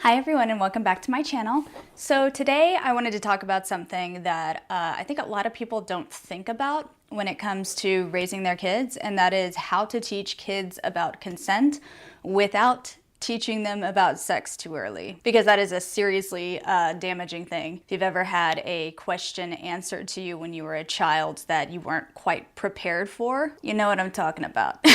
Hi everyone and welcome back to my channel. So today I wanted to talk about something that I think a lot of people don't think about when it comes to raising their kids, and that is how to teach kids about consent without teaching them about sex too early, because that is a seriously damaging thing. If you've ever had a question answered to you when you were a child that you weren't quite prepared for, you know what I'm talking about.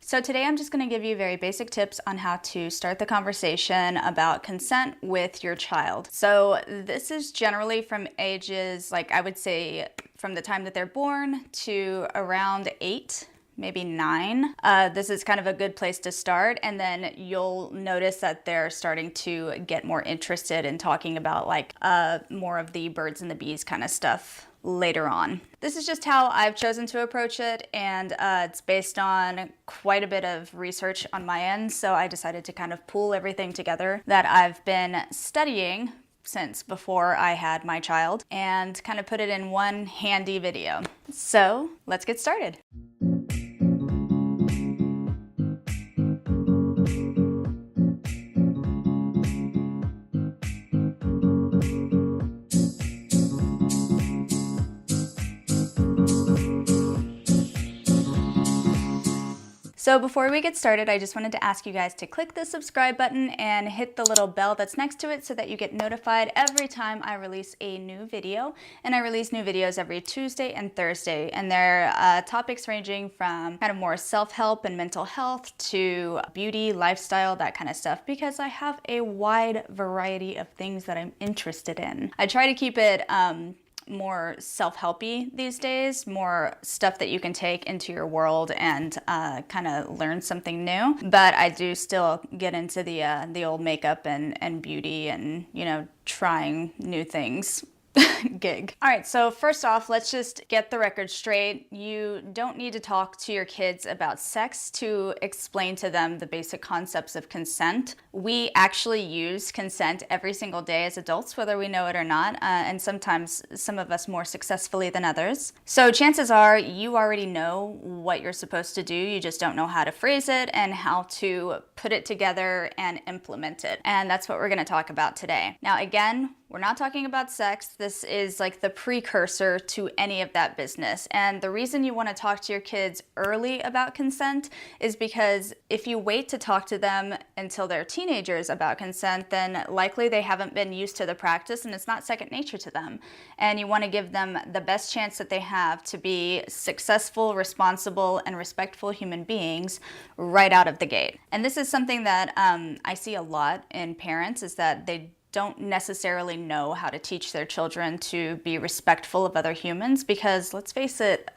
So today I'm just going to give you very basic tips on how to start the conversation about consent with your child. So this is generally from ages, like I would say from the time that they're born to around 8, maybe 9. This is kind of a good place to start, and then you'll notice that they're starting to get more interested in talking about like more of the birds and the bees kind of stuff later on. This is just how I've chosen to approach it, and it's based on quite a bit of research on my end, so I decided to kind of pool everything together that I've been studying since before I had my child and kind of put it in one handy video. So let's get started. So before we get started, I just wanted to ask you guys to click the subscribe button and hit the little bell that's next to it so that you get notified every time I release a new video. And I release new videos every Tuesday and Thursday, and they're topics ranging from kind of more self-help and mental health to beauty, lifestyle, that kind of stuff, because I have a wide variety of things that I'm interested in. I try to keep it more self-helpy these days, more stuff that you can take into your world and kind of learn something new. But I do still get into the old makeup and beauty and, you know, trying new things gig. All right, so first off, let's just get the record straight. You don't need to talk to your kids about sex to explain to them the basic concepts of consent. We actually use consent every single day as adults, whether we know it or not, and sometimes some of us more successfully than others. So chances are you already know what you're supposed to do, you just don't know how to phrase it and how to put it together and implement it. And that's what we're gonna talk about today. Now again, we're not talking about sex. This is like the precursor to any of that business. And the reason you want to talk to your kids early about consent is because if you wait to talk to them until they're teenagers about consent, then likely they haven't been used to the practice and it's not second nature to them. And you want to give them the best chance that they have to be successful, responsible, and respectful human beings right out of the gate. And this is something that I see a lot in parents, is that they don't necessarily know how to teach their children to be respectful of other humans, because let's face it,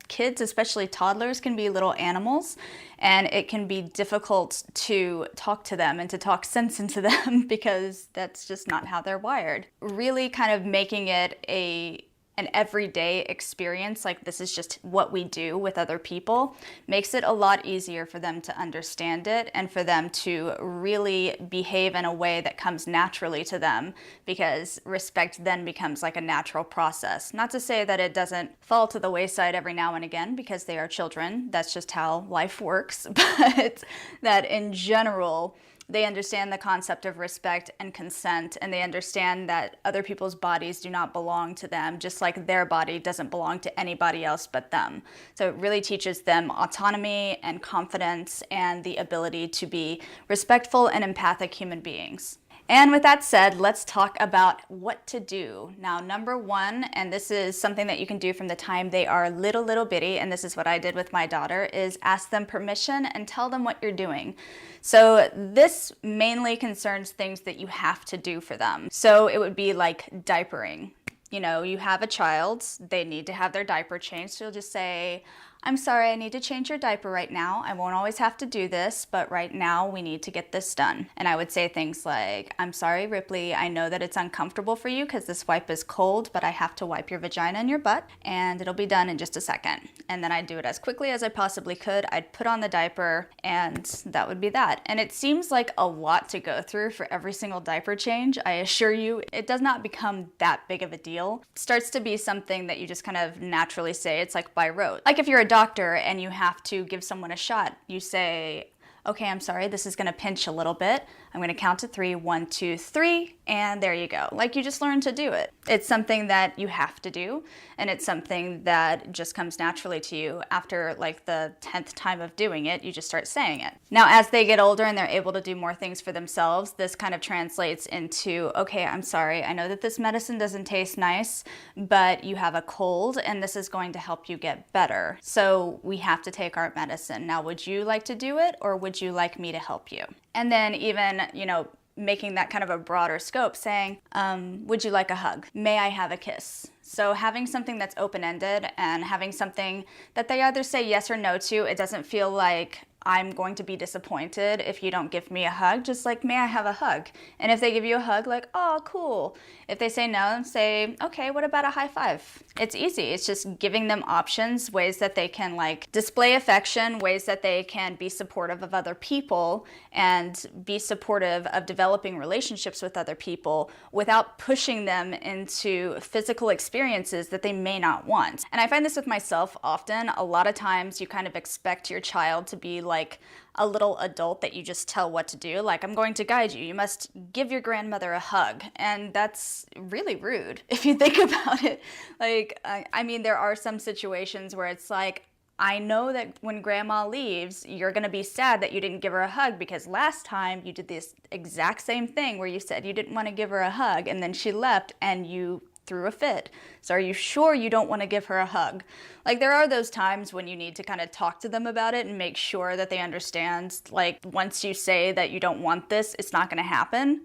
kids, especially toddlers, can be little animals, and it can be difficult to talk to them and to talk sense into them because that's just not how they're wired. Really kind of making it an everyday experience, like this is just what we do with other people, makes it a lot easier for them to understand it and for them to really behave in a way that comes naturally to them, because respect then becomes like a natural process. Not to say that it doesn't fall to the wayside every now and again, because they are children, that's just how life works, but that in general, they understand the concept of respect and consent, and they understand that other people's bodies do not belong to them, just like their body doesn't belong to anybody else but them. So it really teaches them autonomy and confidence and the ability to be respectful and empathic human beings. And with that said, let's talk about what to do. Now, number one, and this is something that you can do from the time they are little bitty, and this is what I did with my daughter, is ask them permission and tell them what you're doing. So this mainly concerns things that you have to do for them. So it would be like diapering. You know, you have a child, they need to have their diaper changed, so you'll just say, I'm sorry, I need to change your diaper right now. I won't always have to do this, but right now we need to get this done. And I would say things like, I'm sorry, Ripley, I know that it's uncomfortable for you because this wipe is cold, but I have to wipe your vagina and your butt, and it'll be done in just a second. And then I'd do it as quickly as I possibly could. I'd put on the diaper, and that would be that. And it seems like a lot to go through for every single diaper change. I assure you, it does not become that big of a deal. It starts to be something that you just kind of naturally say. It's like by rote. Like if you're a doctor and you have to give someone a shot, you say, okay, I'm sorry, this is gonna pinch a little bit. I'm gonna count to 3, 1, 2, 3, and there you go. Like, you just learn to do it. It's something that you have to do, and it's something that just comes naturally to you. After like the 10th time of doing it, you just start saying it. Now, as they get older and they're able to do more things for themselves, this kind of translates into, okay, I'm sorry, I know that this medicine doesn't taste nice, but you have a cold and this is going to help you get better. So we have to take our medicine. Now, would you like to do it, or would you like me to help you? And then even, making that kind of a broader scope, saying, would you like a hug? May I have a kiss? So having something that's open-ended and having something that they either say yes or no to, it doesn't feel like I'm going to be disappointed if you don't give me a hug. Just like, may I have a hug? And if they give you a hug, like, oh, cool. If they say no, say, okay, what about a high five? It's easy. It's just giving them options, ways that they can like display affection, ways that they can be supportive of other people and be supportive of developing relationships with other people without pushing them into physical experiences that they may not want. And I find this with myself often. A lot of times you kind of expect your child to be like a little adult that you just tell what to do. Like, I'm going to guide you. You must give your grandmother a hug. And that's really rude if you think about it. Like, I mean, there are some situations where it's like, I know that when grandma leaves, you're going to be sad that you didn't give her a hug because last time you did this exact same thing where you said you didn't want to give her a hug and then she left and you threw a fit. So are you sure you don't want to give her a hug? Like, there are those times when you need to kind of talk to them about it and make sure that they understand, like, once you say that you don't want this, it's not going to happen.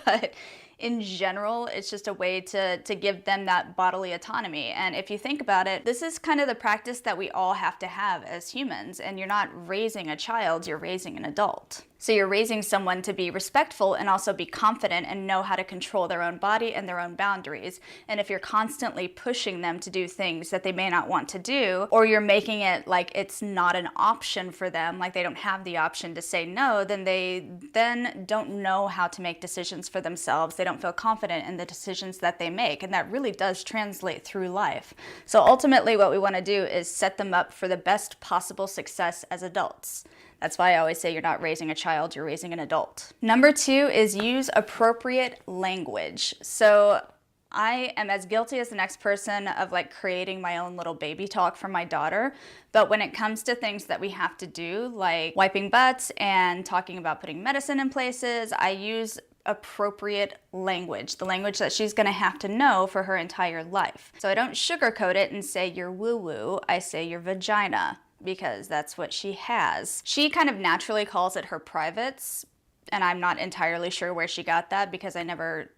But in general, it's just a way to give them that bodily autonomy. And if you think about it, this is kind of the practice that we all have to have as humans. And you're not raising a child, you're raising an adult. So you're raising someone to be respectful and also be confident and know how to control their own body and their own boundaries. And if you're constantly pushing them to do things that they may not want to do, or you're making it like it's not an option for them, like they don't have the option to say no, then they then don't know how to make decisions for themselves. They don't feel confident in the decisions that they make. And that really does translate through life. So ultimately what we want to do is set them up for the best possible success as adults. That's why I always say you're not raising a child, you're raising an adult. Number 2 is use appropriate language. So I am as guilty as the next person of like creating my own little baby talk for my daughter. But when it comes to things that we have to do, like wiping butts and talking about putting medicine in places, I use appropriate language, the language that she's going to have to know for her entire life. So I don't sugarcoat it and say you're woo-woo, I say your vagina, because that's what she has. She kind of naturally calls it her privates, and I'm not entirely sure where she got that because I've never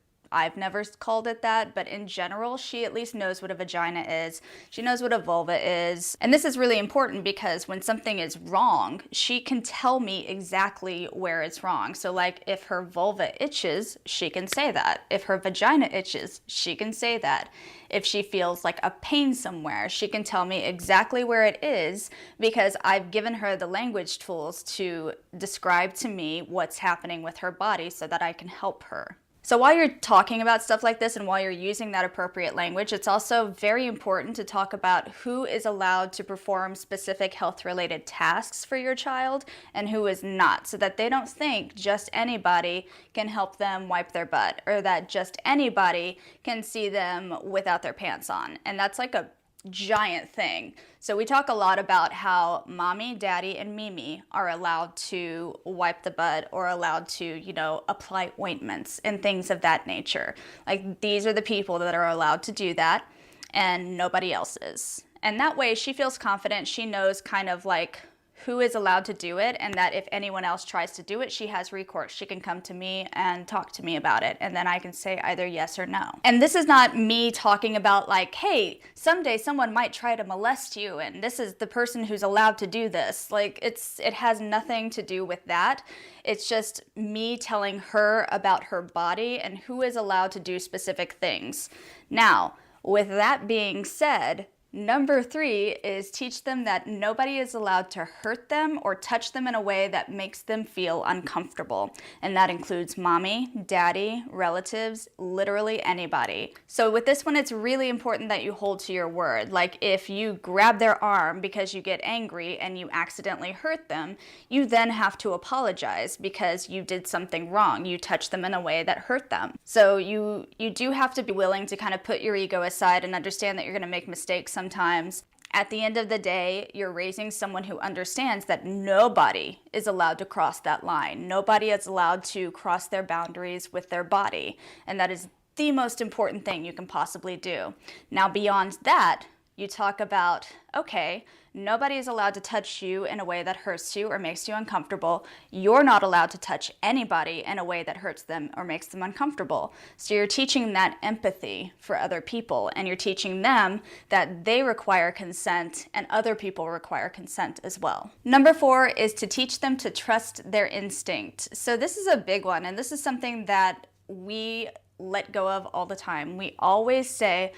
called it that, but in general, she at least knows what a vagina is. She knows what a vulva is. And this is really important because when something is wrong, she can tell me exactly where it's wrong. So like if her vulva itches, she can say that. If her vagina itches, she can say that. If she feels like a pain somewhere, she can tell me exactly where it is because I've given her the language tools to describe to me what's happening with her body so that I can help her. So while you're talking about stuff like this and while you're using that appropriate language, it's also very important to talk about who is allowed to perform specific health-related tasks for your child and who is not, so that they don't think just anybody can help them wipe their butt or that just anybody can see them without their pants on. And that's like a giant thing. So we talk a lot about how mommy, daddy, and Mimi are allowed to wipe the butt or allowed to, apply ointments and things of that nature. Like, these are the people that are allowed to do that and nobody else is. And that way she feels confident. She knows kind of like who is allowed to do it, and that if anyone else tries to do it, she has recourse. She can come to me and talk to me about it, and then I can say either yes or no. And this is not me talking about like, hey, someday someone might try to molest you, and this is the person who's allowed to do this. Like, it has nothing to do with that. It's just me telling her about her body and who is allowed to do specific things. Now, with that being said, Number 3 is teach them that nobody is allowed to hurt them or touch them in a way that makes them feel uncomfortable. And that includes mommy, daddy, relatives, literally anybody. So with this one, it's really important that you hold to your word. Like if you grab their arm because you get angry and you accidentally hurt them, you then have to apologize because you did something wrong. You touched them in a way that hurt them. So you do have to be willing to kind of put your ego aside and understand that you're going to make mistakes sometimes. At the end of the day, you're raising someone who understands that nobody is allowed to cross that line. Nobody is allowed to cross their boundaries with their body. And that is the most important thing you can possibly do. Now, beyond that, you talk about, okay, nobody is allowed to touch you in a way that hurts you or makes you uncomfortable. You're not allowed to touch anybody in a way that hurts them or makes them uncomfortable. So you're teaching that empathy for other people, and you're teaching them that they require consent and other people require consent as well. Number 4 is to teach them to trust their instinct. So this is a big one, and this is something that we let go of all the time. We always say,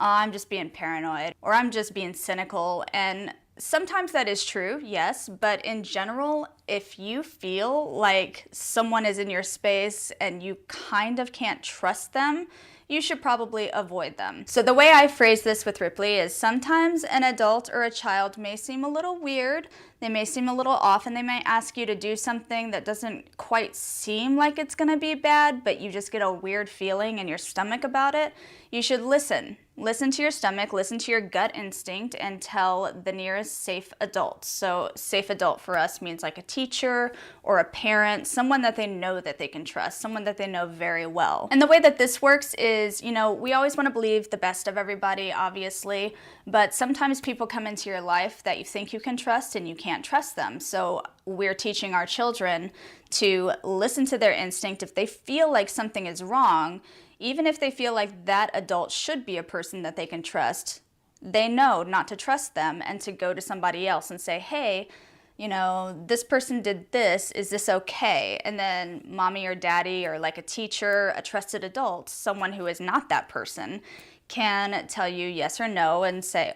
I'm just being paranoid, or I'm just being cynical. And sometimes that is true, yes, but in general, if you feel like someone is in your space and you kind of can't trust them, you should probably avoid them. So the way I phrase this with Ripley is sometimes an adult or a child may seem a little weird, they may seem a little off, and they might ask you to do something that doesn't quite seem like it's gonna be bad, but you just get a weird feeling in your stomach about it. You should listen. Listen to your stomach, listen to your gut instinct, and tell the nearest safe adult. So safe adult for us means like a teacher or a parent, someone that they know that they can trust, someone that they know very well. And the way that this works is, we always want to believe the best of everybody, obviously, but sometimes people come into your life that you think you can trust and you can't trust them. So we're teaching our children to listen to their instinct. If they feel like something is wrong, even if they feel like that adult should be a person that they can trust, they know not to trust them and to go to somebody else and say, hey, this person did this, is this okay? And then mommy or daddy or like a teacher, a trusted adult, someone who is not that person, can tell you yes or no and say,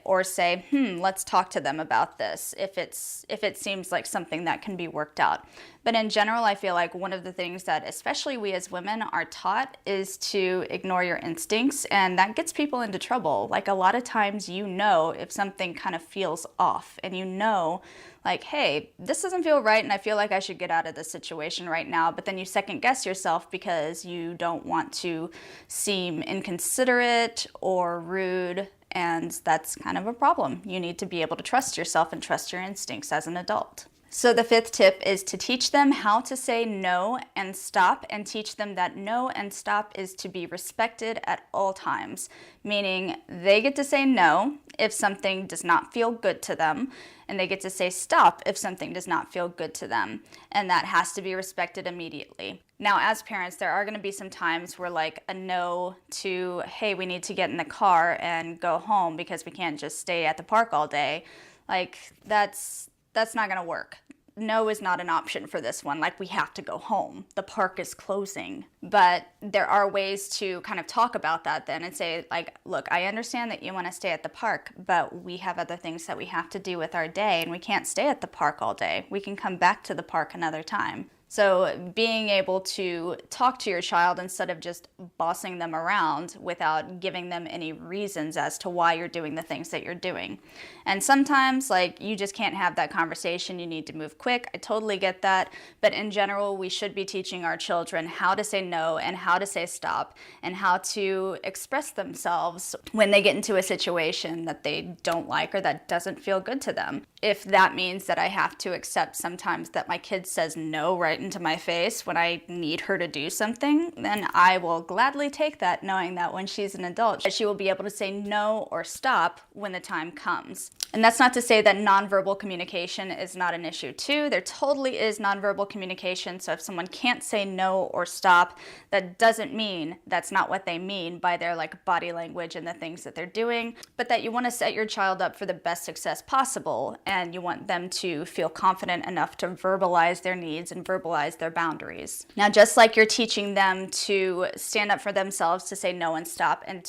let's talk to them about this if it seems like something that can be worked out. But in general, I feel like one of the things that especially we as women are taught is to ignore your instincts, and that gets people into trouble. Like a lot of times if something kind of feels off, and like, hey, this doesn't feel right and I feel like I should get out of this situation right now, but then you second guess yourself because you don't want to seem inconsiderate or rude, and that's kind of a problem. You need to be able to trust yourself and trust your instincts as an adult. So the 5th tip is to teach them how to say no and stop, and teach them that no and stop is to be respected at all times, meaning they get to say no if something does not feel good to them, and they get to say stop if something does not feel good to them, and that has to be respected immediately. Now, as parents, there are going to be some times where like a no to, hey, we need to get in the car and go home because we can't just stay at the park all day, like that's not going to work. No is not an option for this one. Like, we have to go home. The park is closing. But there are ways to kind of talk about that then and say, like, look, I understand that you want to stay at the park, but we have other things that we have to do with our day, and we can't stay at the park all day. We can come back to the park another time. So being able to talk to your child instead of just bossing them around without giving them any reasons as to why you're doing the things that you're doing. And sometimes, like, you just can't have that conversation. You need to move quick. I totally get that. But in general, we should be teaching our children how to say no and how to say stop and how to express themselves when they get into a situation that they don't like or that doesn't feel good to them. If that means that I have to accept sometimes that my kid says no right into my face when I need her to do something, then I will gladly take that, knowing that when she's an adult, she will be able to say no or stop when the time comes. And that's not to say that nonverbal communication is not an issue too. There totally is nonverbal communication. So if someone can't say no or stop, that doesn't mean that's not what they mean by their like body language and the things that they're doing, but that you want to set your child up for the best success possible, and you want them to feel confident enough to verbalize their needs and verbalize their boundaries. Now, just like you're teaching them to stand up for themselves, to say no and stop, and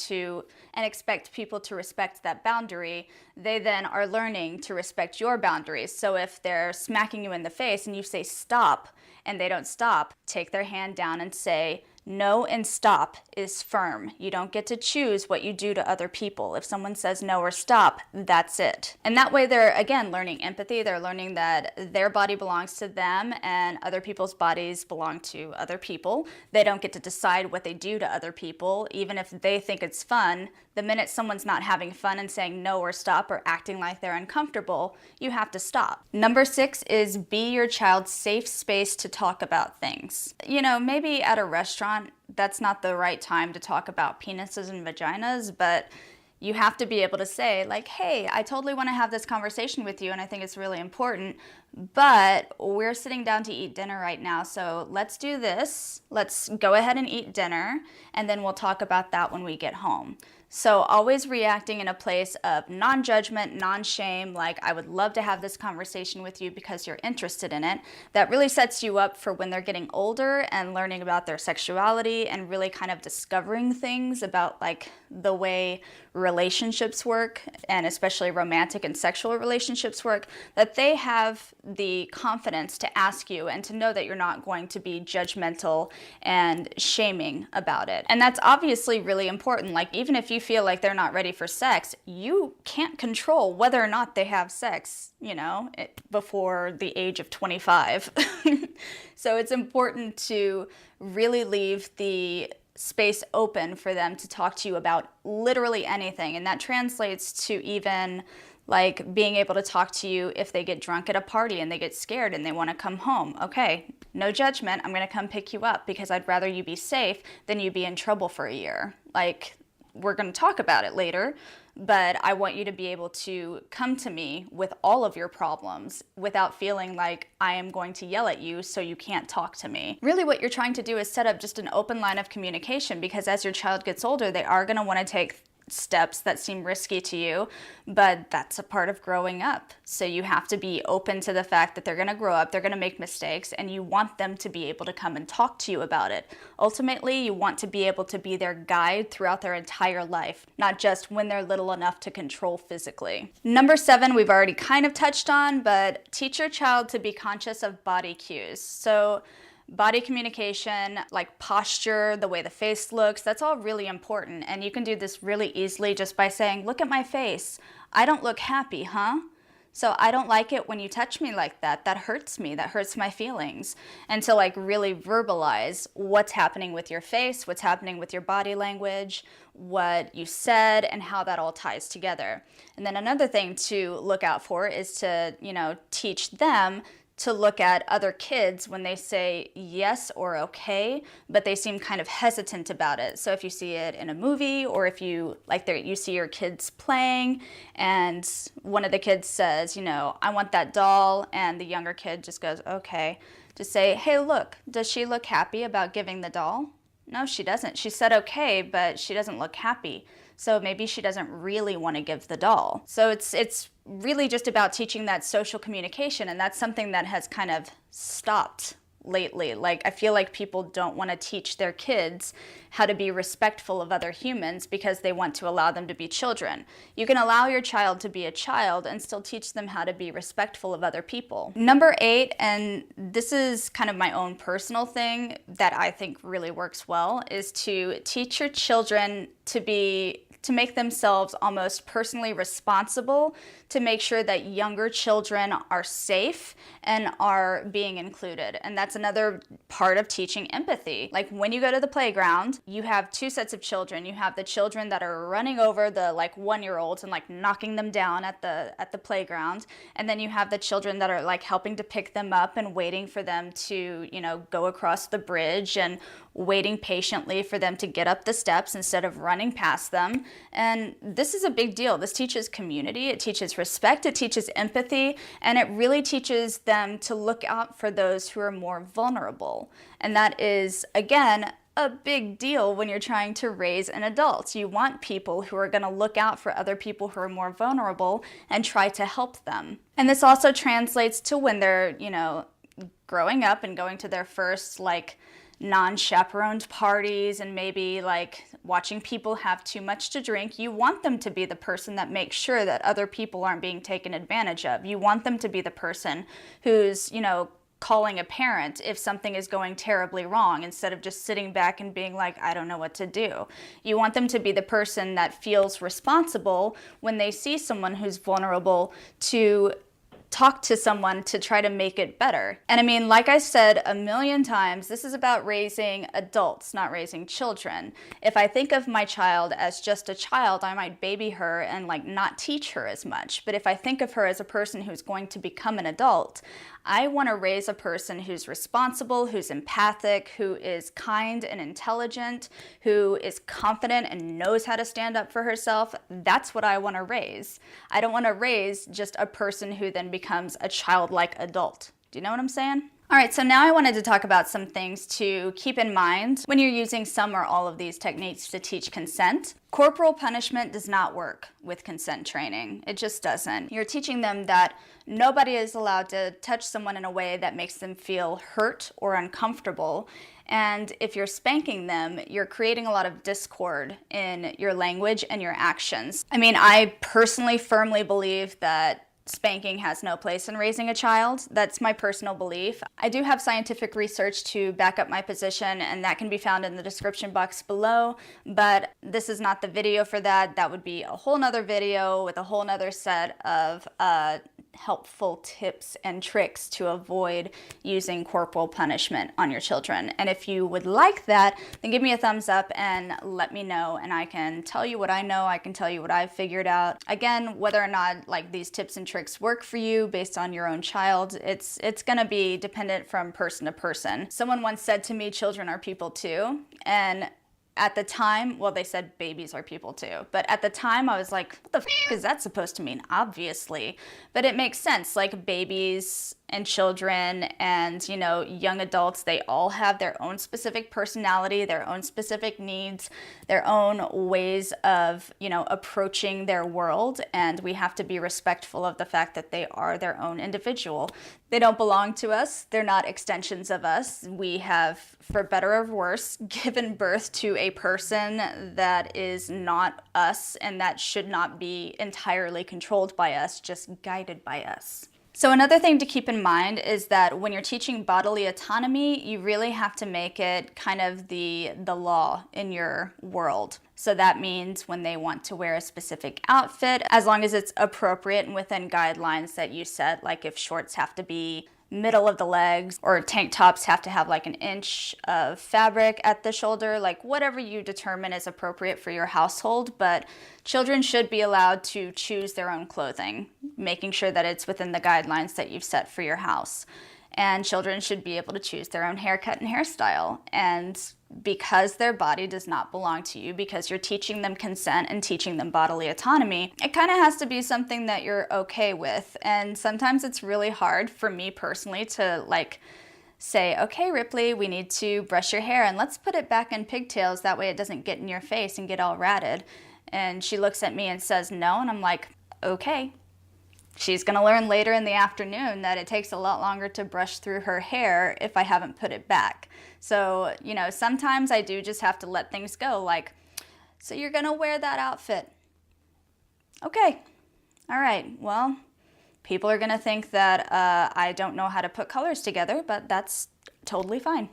and expect people to respect that boundary, they then are learning to respect your boundaries. So if they're smacking you in the face and you say stop and they don't stop, take their hand down and say, no and stop is firm. You don't get to choose what you do to other people. If someone says no or stop, that's it. And that way they're, again, learning empathy. They're learning that their body belongs to them and other people's bodies belong to other people. They don't get to decide what they do to other people, even if they think it's fun. The minute someone's not having fun and saying no or stop or acting like they're uncomfortable, you have to stop. Number 6 is be your child's safe space to talk about things. You know, maybe at a restaurant, that's not the right time to talk about penises and vaginas, but you have to be able to say, like, hey, I totally want to have this conversation with you and I think it's really important, but we're sitting down to eat dinner right now, so let's do this. Let's go ahead and eat dinner, and then we'll talk about that when we get home. So always reacting in a place of non-judgment, non-shame, like I would love to have this conversation with you because you're interested in it. That really sets you up for when they're getting older and learning about their sexuality and really kind of discovering things about like the way relationships work, and especially romantic and sexual relationships work, that they have the confidence to ask you and to know that you're not going to be judgmental and shaming about it. And that's obviously really important. Like even if you feel like they're not ready for sex, you can't control whether or not they have sex, you know, before the age of 25. So it's important to really leave the space open for them to talk to you about literally anything. And that translates to even like being able to talk to you if they get drunk at a party and they get scared and they want to come home. Okay, no judgment. I'm going to come pick you up because I'd rather you be safe than you be in trouble for a year. Like, we're going to talk about it later, but I want you to be able to come to me with all of your problems without feeling like I am going to yell at you so you can't talk to me. Really what you're trying to do is set up just an open line of communication, because as your child gets older, they are going to want to take steps that seem risky to you, but that's a part of growing up. So you have to be open to the fact that they're going to grow up, they're going to make mistakes, and you want them to be able to come and talk to you about it. Ultimately, you want to be able to be their guide throughout their entire life, not just when they're little enough to control physically. Number 7, we've already kind of touched on, but teach your child to be conscious of body cues. So body communication, like posture, the way the face looks, that's all really important. And you can do this really easily just by saying, look at my face. I don't look happy, huh? So I don't like it when you touch me like that. That hurts me. That hurts my feelings. And to like really verbalize what's happening with your face, what's happening with your body language, what you said, and how that all ties together. And then another thing to look out for is to, teach them to look at other kids when they say yes or okay, but they seem kind of hesitant about it. So if you see it in a movie, or if you you see your kids playing and one of the kids says, I want that doll, and the younger kid just goes, okay, just say, hey, look, does she look happy about giving the doll? No, she doesn't. She said okay, but she doesn't look happy. So maybe she doesn't really want to give the doll. So it's really just about teaching that social communication, and that's something that has kind of stopped lately. Like, I feel like people don't want to teach their kids how to be respectful of other humans because they want to allow them to be children. You can allow your child to be a child and still teach them how to be respectful of other people. Number 8, and this is kind of my own personal thing that I think really works well, is to teach your children to make themselves almost personally responsible to make sure that younger children are safe and are being included. And that's another part of teaching empathy. Like when you go to the playground, you have 2 sets of children. You have the children that are running over the 1-year-olds and knocking them down at the playground. And then you have the children that are helping to pick them up and waiting for them to, go across the bridge, and waiting patiently for them to get up the steps instead of running past them. And this is a big deal. This teaches community, it teaches respect, it teaches empathy, and it really teaches them to look out for those who are more vulnerable. And that is, again, a big deal when you're trying to raise an adult. You want people who are going to look out for other people who are more vulnerable and try to help them. And this also translates to when they're, growing up and going to their first non-chaperoned parties and maybe like watching people have too much to drink. You want them to be the person that makes sure that other people aren't being taken advantage of. You want them to be the person who's, you know, calling a parent if something is going terribly wrong instead of just sitting back and being like, I don't know what to do. You want them to be the person that feels responsible when they see someone who's vulnerable to talk to someone to try to make it better. And I mean, like I said a million times, this is about raising adults, not raising children. If I think of my child as just a child, I might baby her and like not teach her as much. But if I think of her as a person who's going to become an adult, I want to raise a person who's responsible, who's empathic, who is kind and intelligent, who is confident and knows how to stand up for herself. That's what I want to raise. I don't want to raise just a person who then becomes a childlike adult. Do you know what I'm saying? All right, so now I wanted to talk about some things to keep in mind when you're using some or all of these techniques to teach consent. Corporal punishment does not work with consent training. It just doesn't. You're teaching them that nobody is allowed to touch someone in a way that makes them feel hurt or uncomfortable. And if you're spanking them, you're creating a lot of discord in your language and your actions. I mean, I personally firmly believe that spanking has no place in raising a child. That's my personal belief. I do have scientific research to back up my position, and that can be found in the description box below, but this is not the video for that. That would be a whole nother video with a whole nother set of helpful tips and tricks to avoid using corporal punishment on your children. And if you would like that, then give me a thumbs up and let me know, and I can tell you what I know. I can tell you what I've figured out. Again, whether or not like these tips and tricks work for you based on your own child, it's gonna be dependent from person to person. Someone once said to me, children are people too, and at the time, well, they said babies are people too, but at the time I was like, what the f is that supposed to mean? Obviously. But it makes sense, like babies and children and, you know, young adults, they all have their own specific personality, their own specific needs, their own ways of, you know, approaching their world, and we have to be respectful of the fact that they are their own individual. They don't belong to us. They're not extensions of us. We have, for better or worse, given birth to a person that is not us and that should not be entirely controlled by us, just guided by us. So another thing to keep in mind is that when you're teaching bodily autonomy, you really have to make it kind of the law in your world. So that means when they want to wear a specific outfit, as long as it's appropriate and within guidelines that you set, like if shorts have to be middle of the legs or tank tops have to have like an inch of fabric at the shoulder, like whatever you determine is appropriate for your household. But children should be allowed to choose their own clothing, making sure that it's within the guidelines that you've set for your house. And children should be able to choose their own haircut and hairstyle. And because their body does not belong to you, because you're teaching them consent and teaching them bodily autonomy, it kind of has to be something that you're okay with. And sometimes it's really hard for me personally to like say, okay, Ripley, we need to brush your hair and let's put it back in pigtails. That way it doesn't get in your face and get all ratted. And she looks at me and says no. And I'm like, okay. She's going to learn later in the afternoon that it takes a lot longer to brush through her hair if I haven't put it back. So, you know, sometimes I do just have to let things go. Like, so you're going to wear that outfit. Okay. All right. Well, people are going to think that I don't know how to put colors together, but that's totally fine.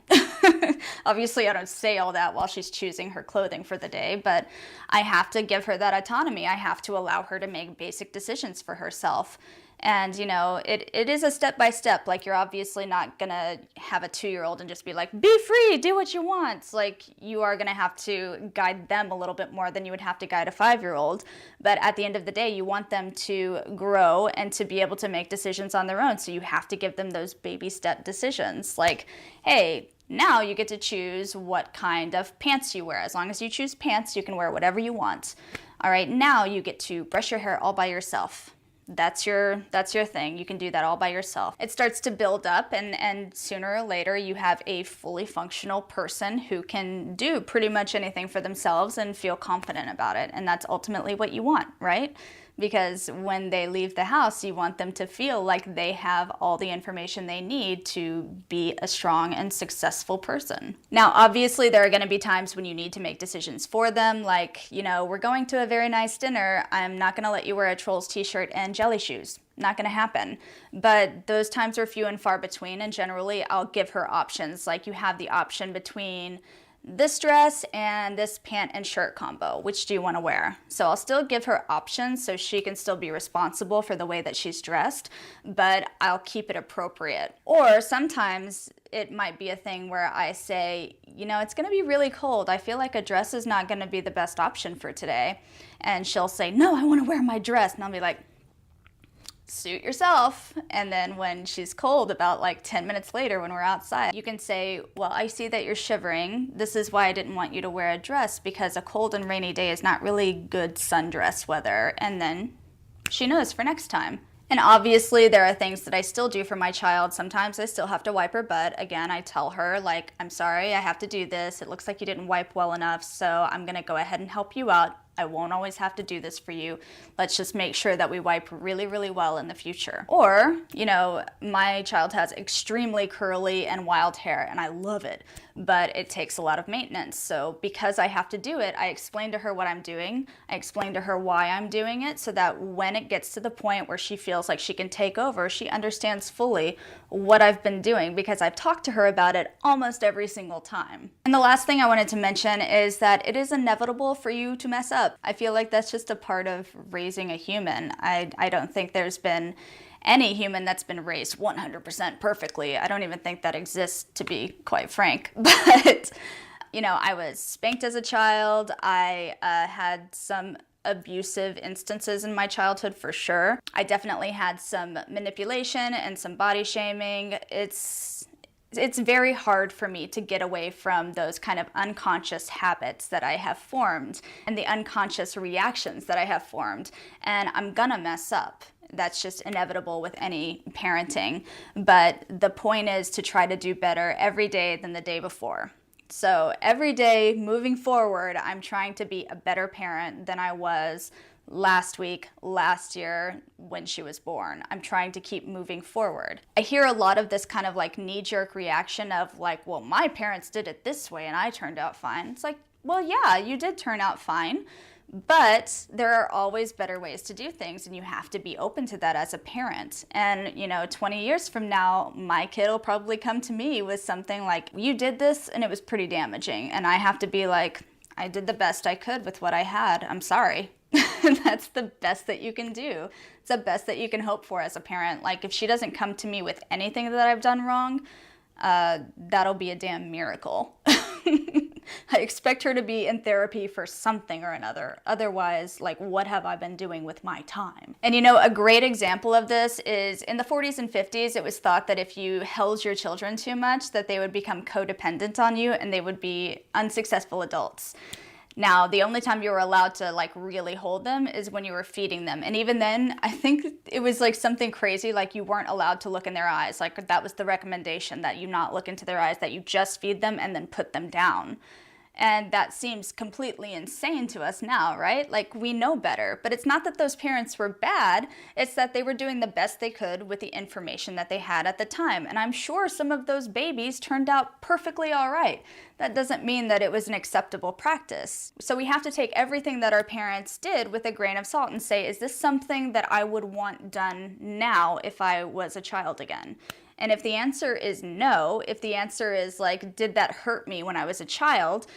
Obviously, I don't say all that while she's choosing her clothing for the day, but I have to give her that autonomy. I have to allow her to make basic decisions for herself. And, you know, it is a step-by-step. Like, you're obviously not going to have a 2-year-old and just be like, be free, do what you want. Like, you are going to have to guide them a little bit more than you would have to guide a 5-year-old. But at the end of the day, you want them to grow and to be able to make decisions on their own. So you have to give them those baby step decisions. Like, hey, now you get to choose what kind of pants you wear. As long as you choose pants, you can wear whatever you want. All right, now you get to brush your hair all by yourself. That's your thing. You can do that all by yourself. It starts to build up, and sooner or later you have a fully functional person who can do pretty much anything for themselves and feel confident about it. And that's ultimately what you want, right? because when they leave the house, you want them to feel like they have all the information they need to be a strong and successful person. Now, obviously, there are going to be times when you need to make decisions for them, like, we're going to a very nice dinner. I'm not going to let you wear a Trolls t-shirt and jelly shoes. Not going to happen. But those times are few and far between, and generally I'll give her options. Like, you have the option between this dress and this pant and shirt combo. Which do you want to wear? So I'll still give her options so she can still be responsible for the way that she's dressed, but I'll keep it appropriate. Or sometimes it might be a thing where I say, it's going to be really cold. I feel like a dress is not going to be the best option for today. And she'll say, no, I want to wear my dress. And I'll be like, suit yourself. And then when she's cold, about like 10 minutes later when we're outside, you can say, well, I see that you're shivering. This is why I didn't want you to wear a dress, because a cold and rainy day is not really good sundress weather. And then she knows for next time. And obviously there are things that I still do for my child. Sometimes I still have to wipe her butt. Again, I tell her, like, I'm sorry, I have to do this. It looks like you didn't wipe well enough, so I'm gonna go ahead and help you out. I won't always have to do this for you. Let's just make sure that we wipe really, really well in the future. Or, my child has extremely curly and wild hair, and I love it, but it takes a lot of maintenance. So because I have to do it, I explain to her what I'm doing. I explain to her why I'm doing it, so that when it gets to the point where she feels like she can take over, she understands fully what I've been doing, because I've talked to her about it almost every single time. And the last thing I wanted to mention is that it is inevitable for you to mess up. I feel like that's just a part of raising a human. I don't think there's been any human that's been raised 100% perfectly. I don't even think that exists, to be quite frank. But, I was spanked as a child. I had some abusive instances in my childhood for sure. I definitely had some manipulation and some body shaming. It's very hard for me to get away from those kind of unconscious habits that I have formed and the unconscious reactions that I have formed. And I'm gonna mess up. That's just inevitable with any parenting. But the point is to try to do better every day than the day before. So every day moving forward, I'm trying to be a better parent than I was last week, last year, when she was born. I'm trying to keep moving forward. I hear a lot of this kind of like knee-jerk reaction of like, well, my parents did it this way and I turned out fine. It's like, well, yeah, you did turn out fine, but there are always better ways to do things, and you have to be open to that as a parent. And 20 years from now, my kid will probably come to me with something like, you did this and it was pretty damaging. And I have to be like, I did the best I could with what I had. I'm sorry. That's the best that you can do. It's the best that you can hope for as a parent. Like, if she doesn't come to me with anything that I've done wrong, that'll be a damn miracle. I expect her to be in therapy for something or another. Otherwise, like, what have I been doing with my time? And a great example of this is in the 40s and 50s, it was thought that if you held your children too much, that they would become codependent on you and they would be unsuccessful adults. Now, the only time you were allowed to like really hold them is when you were feeding them. And even then, I think it was like something crazy, like you weren't allowed to look in their eyes. Like that was the recommendation, that you not look into their eyes, that you just feed them and then put them down. And that seems completely insane to us now, right? Like, we know better. But it's not that those parents were bad, it's that they were doing the best they could with the information that they had at the time. And I'm sure some of those babies turned out perfectly all right. That doesn't mean that it was an acceptable practice. So we have to take everything that our parents did with a grain of salt and say, is this something that I would want done now if I was a child again? And if the answer is no, if the answer is like, did that hurt me when I was a child?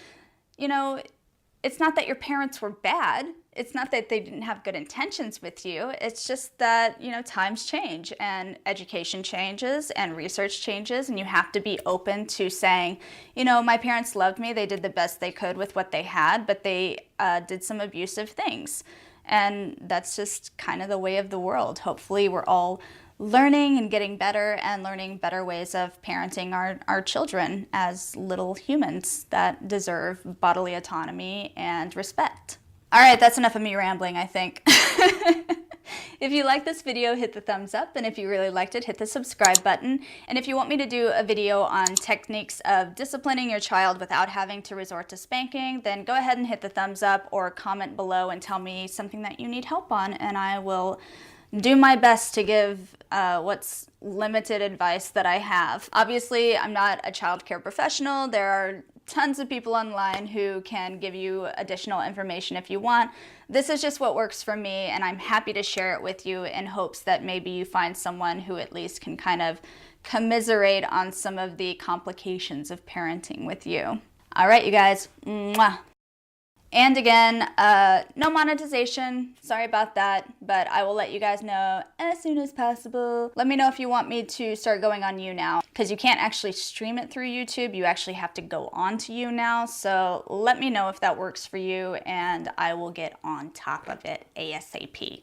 It's not that your parents were bad. It's not that they didn't have good intentions with you. It's just that, times change and education changes and research changes, and you have to be open to saying, my parents loved me. They did the best they could with what they had, but they did some abusive things. And that's just kind of the way of the world. Hopefully we're all learning and getting better and learning better ways of parenting our children as little humans that deserve bodily autonomy and respect. All right, that's enough of me rambling, I think. If you like this video, hit the thumbs up, and if you really liked it, hit the subscribe button. And if you want me to do a video on techniques of disciplining your child without having to resort to spanking, then go ahead and hit the thumbs up or comment below and tell me something that you need help on, and I will do my best to give what's limited advice that I have. Obviously, I'm not a child care professional. There are tons of people online who can give you additional information if you want. This is just what works for me, and I'm happy to share it with you in hopes that maybe you find someone who at least can kind of commiserate on some of the complications of parenting with you. All right, you guys. Mwah. And again, no monetization, sorry about that, but I will let you guys know as soon as possible. Let me know if you want me to start going on YouNow, because you can't actually stream it through YouTube, you actually have to go on to YouNow, so let me know if that works for you, and I will get on top of it ASAP.